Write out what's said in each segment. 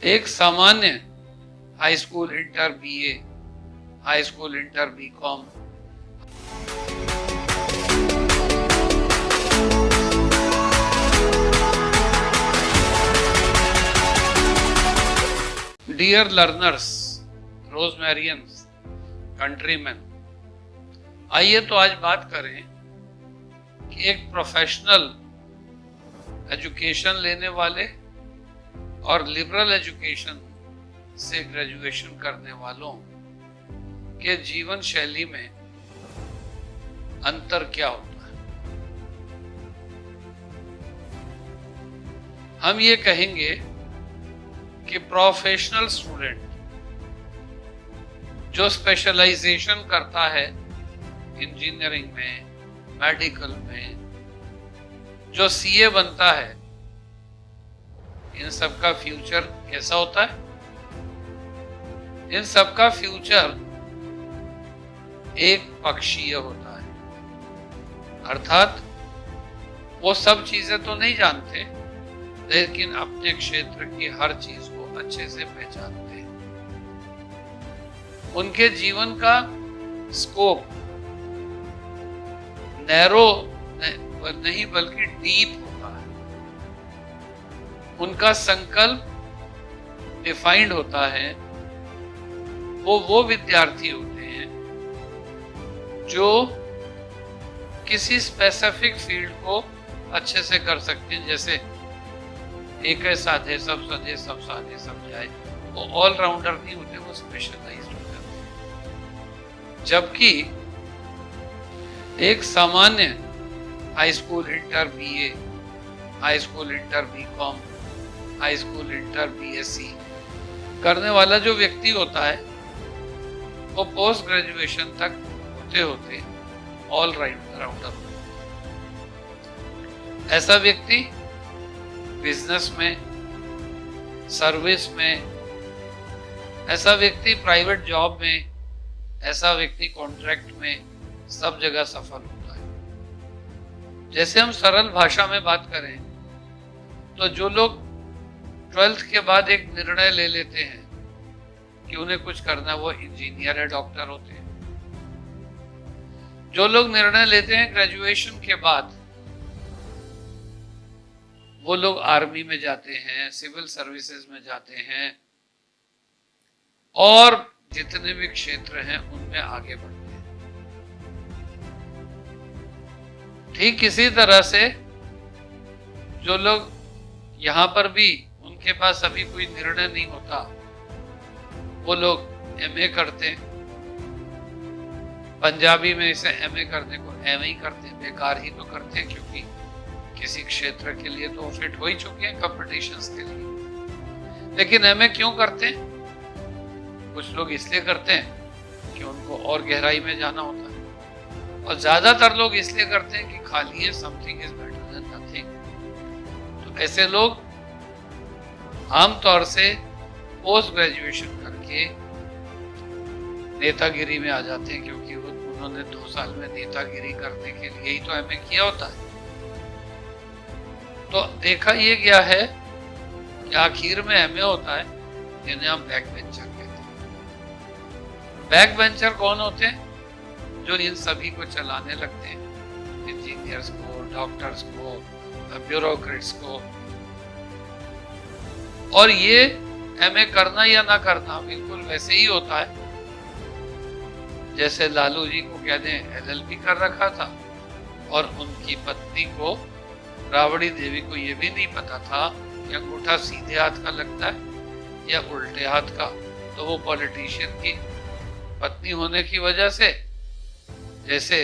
एक सामान्य high school inter BA, high school inter BCom, dear learners, रोजमेरियंस, countryman, आइए तो आज बात करें कि एक प्रोफेशनल एजुकेशन लेने वाले और लिबरल एजुकेशन से ग्रेजुएशन करने वालों के जीवन शैली में अंतर क्या होता है। हम ये कहेंगे कि प्रोफेशनल स्टूडेंट जो स्पेशलाइजेशन करता है इंजीनियरिंग में, मेडिकल में, जो सीए बनता है, इन सब का फ्यूचर कैसा होता है? इन सब का फ्यूचर एक पक्षीय होता है, अर्थात वो सब चीजें तो नहीं जानते, लेकिन अपने क्षेत्र की हर चीज को अच्छे से पहचानते हैं। उनके जीवन का स्कोप नैरो नहीं बल्कि डीप होता है। उनका संकल्प डिफाइंड होता है। वो विद्यार्थी होते हैं जो किसी स्पेसिफिक फील्ड को अच्छे से कर सकते हैं। जैसे एक है साधे सब सधे, सब साधे सब जाए, वो ऑलराउंडर नहीं होते, वो स्पेशलाइज्ड हो जाते हैं। जबकि एक सामान्य high school inter BA, high school inter BCom, high school inter BSc करने वाला जो व्यक्ति होता है, वो पोस्ट ग्रेजुएशन तक होते होते ऑल राउंडर। ऐसा व्यक्ति बिजनेस में, सर्विस में, ऐसा व्यक्ति प्राइवेट जॉब में, ऐसा व्यक्ति कॉन्ट्रैक्ट में, सब जगह सफल होता है। जैसे हम सरल भाषा में बात करें तो जो लोग 12th के बाद एक निर्णय ले लेते हैं कि उन्हें कुछ करना, वो इंजीनियर है, डॉक्टर होते हैं। जो लोग निर्णय लेते हैं ग्रेजुएशन के बाद, वो लोग आर्मी में जाते हैं, सिविल सर्विसेज में जाते हैं और जितने भी क्षेत्र हैं उनमें आगे बढ़ते हैं। ठीक इसी तरह से जो लोग यहां पर भी उनके पास अभी कोई निर्णय नहीं होता, वो लोग एमए करते हैं। पंजाबी में इसे एमए करने को एमए ही करते हैं, बेकार ही तो करते हैं, क्योंकि किसी क्षेत्र के लिए तो फिट हो ही चुके हैं कॉम्पिटिशन्स के लिए। लेकिन एमए क्यों करते हैं? कुछ लोग इसलिए करते हैं कि उनको और गहराई में जाना होता है, और ज्यादातर लोग इसलिए करते हैं कि खाली है, something is better than nothing. तो ऐसे लोग आमतौर से पोस्ट ग्रेजुएशन करके नेतागिरी में आ जाते हैं, क्योंकि उन्होंने 2 साल में नेतागिरी करने के लिए ही तो एमए किया होता है। तो देखा ये गया है कि आखिर में एमए होता है, जिन्हें हम बैक बेंचर कहते हैं। बैक बेंचर कौन होते हैं? जो इन सभी को चलाने लगते हैं, इंजीनियर्स को, डॉक्टर्स को, ब्यूरोक्रेट्स को। और ये एमए करना या ना करना बिल्कुल वैसे ही होता है जैसे लालू जी को कह दें एलएलबी कर रखा था, और उनकी पत्नी को, राबड़ी देवी को, ये भी नहीं पता था कि अंगूठा सीधे हाथ का लगता है या उल्टे हाथ का। तो वो पॉलिटिशियन की पत्नी होने की वजह से, जैसे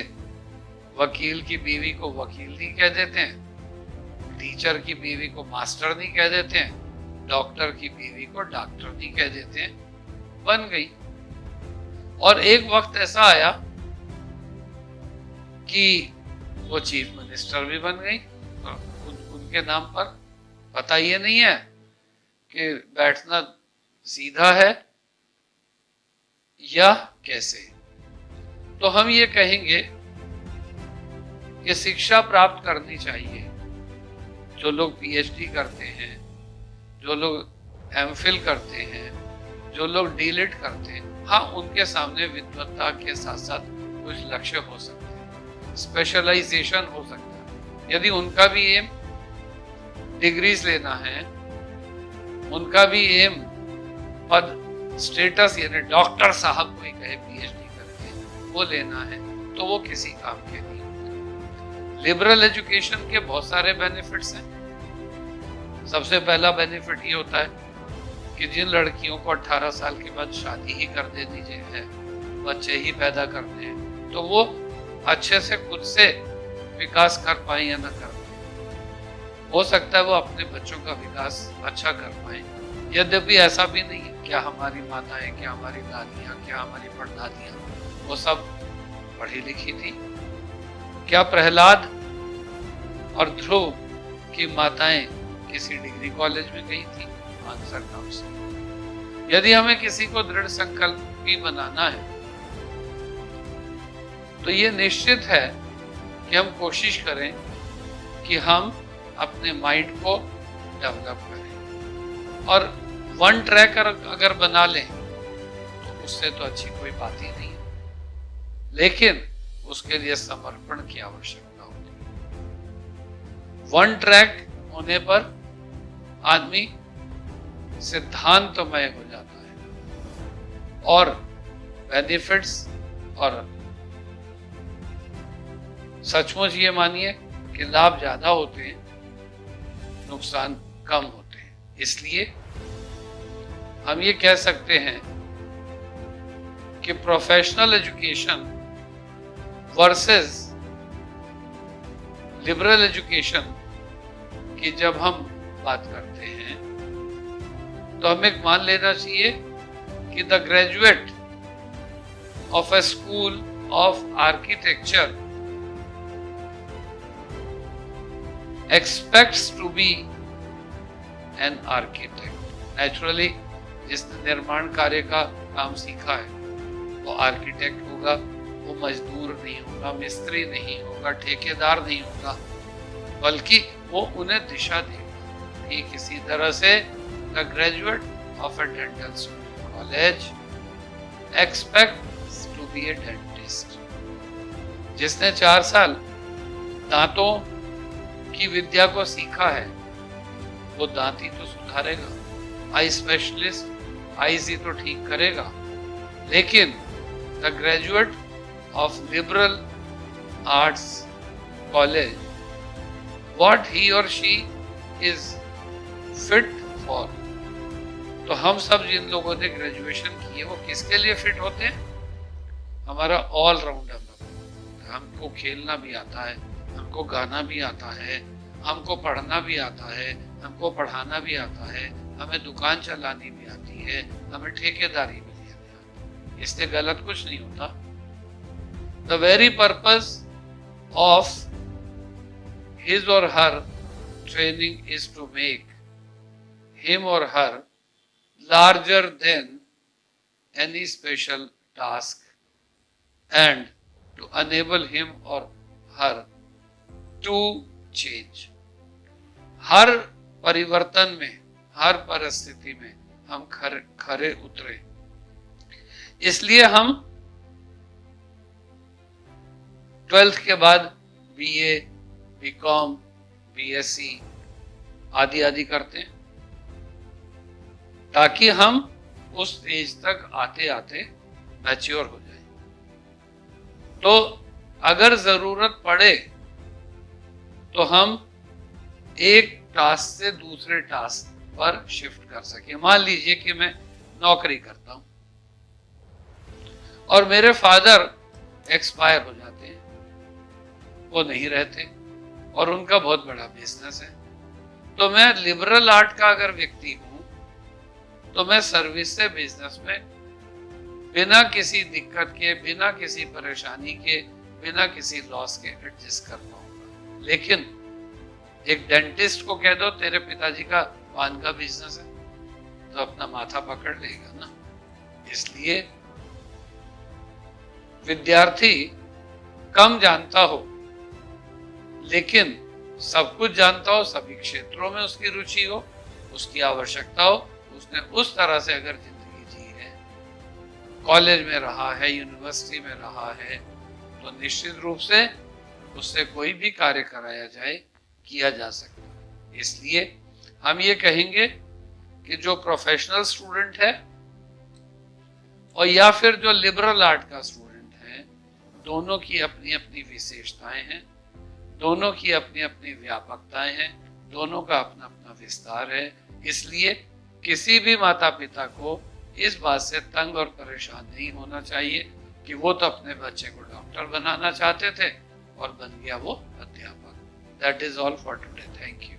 वकील की बीवी को वकील नहीं कह देते हैं, टीचर की बीवी को मास्टर नहीं कह देते हैं, डॉक्टर की बीवी को डॉक्टर नहीं कह देते हैं, बन गई। और एक वक्त ऐसा आया कि वो चीफ मिनिस्टर भी बन गई। उनके नाम पर पता ये नहीं है कि बैठना सीधा है या कैसे। तो हम ये कहेंगे कि शिक्षा प्राप्त करनी चाहिए। जो लोग पीएचडी करते हैं, जो लोग एमफिल करते हैं, जो लोग डीलिट करते हैं, हाँ उनके सामने विद्वत्ता के साथ साथ कुछ लक्ष्य हो सकते हैं, स्पेशलाइजेशन हो सकता है। यदि उनका भी एम डिग्रीज लेना है, उनका भी एम पद स्टेटस यानी डॉक्टर साहब कोई कहे पीएचडी करके वो लेना है, तो वो किसी काम के नहीं होते। लिबरल एजुकेशन के बहुत सारे बेनिफिट्स हैं। सबसे पहला बेनिफिट ये होता है कि जिन लड़कियों को 18 साल के बाद शादी ही कर दे दीजिए है, बच्चे ही पैदा करते हैं, तो वो अच्छे से खुद से विकास कर पाए या ना कर पाए। हो सकता है वो अपने बच्चों का विकास अच्छा कर पाए। यद्यपि ऐसा भी नहीं है, क्या हमारी माताएं, क्या हमारी दादियां, क्या हमारी परदादियां वो सब पढ़ी लिखी थी? क्या प्रहलाद और ध्रुव की माताएं किसी डिग्री कॉलेज में गई थी? आंसर नाउ से। यदि हमें किसी को दृढ़ संकल्पी बनाना है तो ये निश्चित है कि हम कोशिश करें कि हम अपने माइंड को डेवलप करें, और वन ट्रैक अगर बना लें तो उससे तो अच्छी कोई बात ही नहीं है, लेकिन उसके लिए समर्पण की आवश्यकता होती है। वन ट्रैक होने पर आदमी सिद्धांतमय हो जाता है और बेनिफिट्स, और सचमुच ये मानिए कि लाभ ज्यादा होते हैं, नुकसान कम होते हैं। इसलिए हम ये कह सकते हैं कि professional education versus liberal education की जब हम बात करते हैं तो हमें मान लेना चाहिए कि the graduate of A school of architecture expects to be an architect. Naturally, जिसने निर्माण कार्य का काम सीखा है वो आर्किटेक्ट होगा, वो मजदूर नहीं होगा, मिस्त्री नहीं होगा, ठेकेदार नहीं होगा, बल्कि वो उन्हें दिशा देगा। ठीक इसी तरह से the graduate of a dental school college expects to be a dentist. जिसने 4 साल दांतों की विद्या को सीखा है वो दांत ही तो सुधारेगा, आई स्पेशलिस्ट आईज ही तो ठीक करेगा। लेकिन the graduate of liberal arts college, what he और शी इज फिट फॉर। तो हम सब जिन लोगों ने ग्रेजुएशन की है वो किसके लिए फिट होते हैं? हमारा ऑल राउंडर। हमको खेलना भी आता है, हमको गाना भी आता है, हमको पढ़ना भी आता है, हमको पढ़ाना भी आता है, हमें दुकान चलानी भी आती है, हमें ठेकेदारी भी लेनी आती है। इससे गलत कुछ नहीं होता। The very purpose of his or her training is to make him or her larger than any special task and to enable him or her to change. हर परिवर्तन में, हर परिस्थिति में हम खरे उतरे। इसलिए हम 12th के बाद बीए, बीकॉम, बीएससी आदि आदि करते हैं ताकि हम उस स्टेज तक आते आते मैच्योर हो जाए। तो अगर जरूरत पड़े तो हम एक टास्क से दूसरे टास्क पर शिफ्ट कर सके। मान लीजिए कि मैं नौकरी करता हूं और मेरे फादर एक्सपायर हो जाते हैं, वो नहीं रहते और उनका बहुत बड़ा बिजनेस है, तो मैं लिबरल आर्ट का अगर व्यक्ति हूं तो मैं सर्विस से बिजनेस में बिना किसी दिक्कत के, बिना किसी परेशानी के, बिना किसी लॉस के एडजस्ट कर पाऊंगा। लेकिन एक डेंटिस्ट को कह दो तेरे पिताजी का पान का बिजनेस है तो अपना माथा पकड़ लेगा ना। इसलिए विद्यार्थी कम जानता हो लेकिन सब कुछ जानता हो, सभी क्षेत्रों में उसकी रुचि हो, उसकी आवश्यकता हो, उसने उस तरह से अगर जिंदगी जी है, कॉलेज में रहा है, यूनिवर्सिटी में रहा है, तो निश्चित रूप से उससे कोई भी कार्य कराया जाए किया जा सकता है। इसलिए हम ये कहेंगे कि जो प्रोफेशनल स्टूडेंट है और या फिर जो लिबरल आर्ट का स्टूडेंट है, दोनों की अपनी अपनी विशेषताएं हैं, दोनों की अपनी अपनी व्यापकताएं हैं, दोनों का अपना अपना विस्तार है। इसलिए किसी भी माता पिता को इस बात से तंग और परेशान नहीं होना चाहिए कि वो तो अपने बच्चे को डॉक्टर बनाना चाहते थे और बन गया वो अध्यापक। That is all for today. Thank you.